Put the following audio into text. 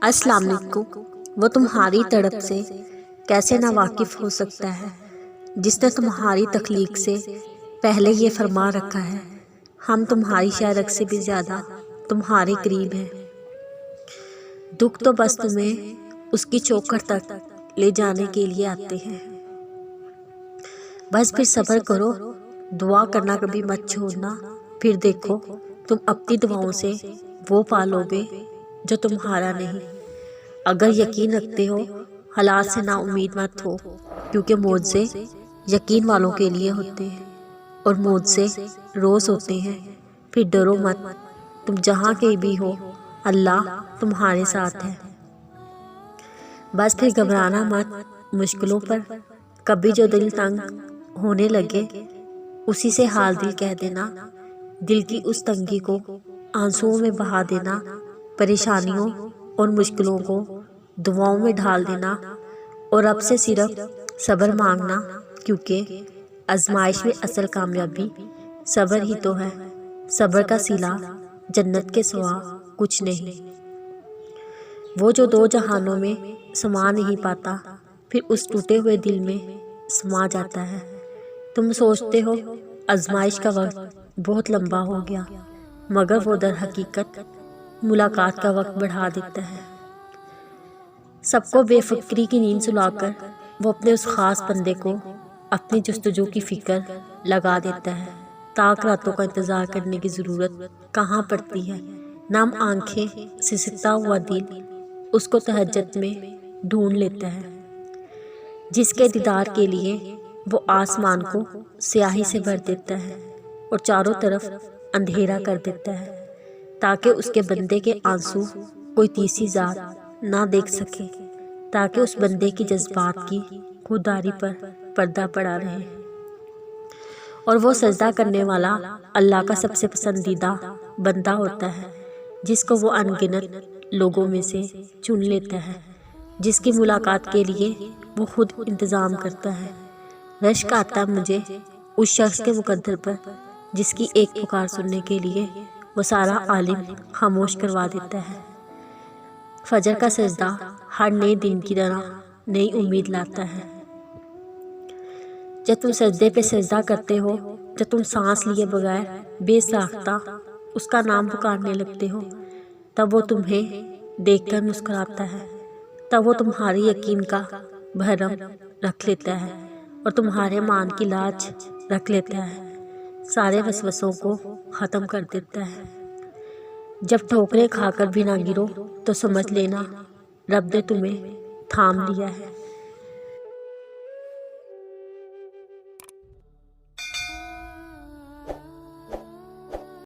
अस्सलाम वालेकुम। वो तुम्हारी तड़प से कैसे ना वाकिफ हो सकता है जिसने तुम्हारी तख्लीक से पहले ये फरमा रखा है, हम तुम्हारी शायरक से भी ज्यादा तुम्हारे करीब हैं। दुख तो बस तुम्हें उसकी चौखट तक ले जाने के लिए आते हैं। बस फिर सब्र करो, दुआ करना कभी मत छोड़ना, फिर देखो तुम अपनी दुआओं से वो पालोगे जो तुम्हारा नहीं। अगर यकीन रखते हो, हालात से ना उम्मीद मत हो, क्योंकि मुझसे यकीन वालों के लिए होते हैं और मुझसे रोज होते हैं। फिर डरो मत, तुम जहाँ के भी हो अल्लाह तुम्हारे साथ है। बस फिर घबराना मत मुश्किलों पर, कभी जो दिल तंग होने लगे उसी से हाल दिल कह देना। दिल की उस तंगी को आंसुओं में बहा देना, परेशानियों और मुश्किलों को दुआओं में ढाल देना और अब से सिर्फ सब्र मांगना, क्योंकि आजमाइश में असल कामयाबी सब्र ही तो है। सब्र का सिला जन्नत के सिवा कुछ नहीं। वो जो दो जहानों में समा नहीं पाता, फिर उस टूटे हुए दिल में समा जाता है। तुम सोचते हो आजमाइश का वक्त बहुत लंबा हो गया, मगर वो दर हकीकत मुलाकात का वक्त बढ़ा देता है। सबको बेफिक्री की नींद सुलाकर वो अपने उस खास बंदे को अपनी जुस्तजू की फिक्र लगा देता है। ताक रातों का इंतजार करने की जरूरत कहाँ पड़ती है। नाम आंखें सिसकता हुआ दिल उसको तहज्जुद में ढूंढ लेता है, जिसके दीदार के लिए वो आसमान को स्याही से भर देता है और चारों तरफ अंधेरा कर देता है, ताकि उसके बंदे के आंसू कोई तीसरी जात ना देख सके, ताकि उस बंदे की जज्बात की खुदारी पर पर्दा पड़ा रहे। और वो सजदा करने वाला अल्लाह का सबसे पसंदीदा बंदा होता है, जिसको वो अनगिनत लोगों में से चुन लेता है, जिसकी मुलाकात के लिए वो खुद इंतज़ाम करता है। रश्क आता मुझे उस शख्स के मुकद्दर पर जिसकी एक पुकार सुनने के लिए वो सारा आलिम खामोश करवा देता है। फजर का सजदा हर नए दिन की तरह नई उम्मीद लाता है। जब तुम सजदे पे सजदा करते हो, जब तुम सांस लिए बगैर बेसाख्ता उसका नाम पुकारने लगते हो, तब वो तुम्हें देखकर मुस्कुराता है, तब वो तुम्हारी यकीन का भरम रख लेता है और तुम्हारे मान की लाज रख लेता है, सारे वसवसों को ख़त्म कर देता है। जब ठोकरें खाकर भी ना गिरो तो समझ लेना रब ने तुम्हें थाम लिया है।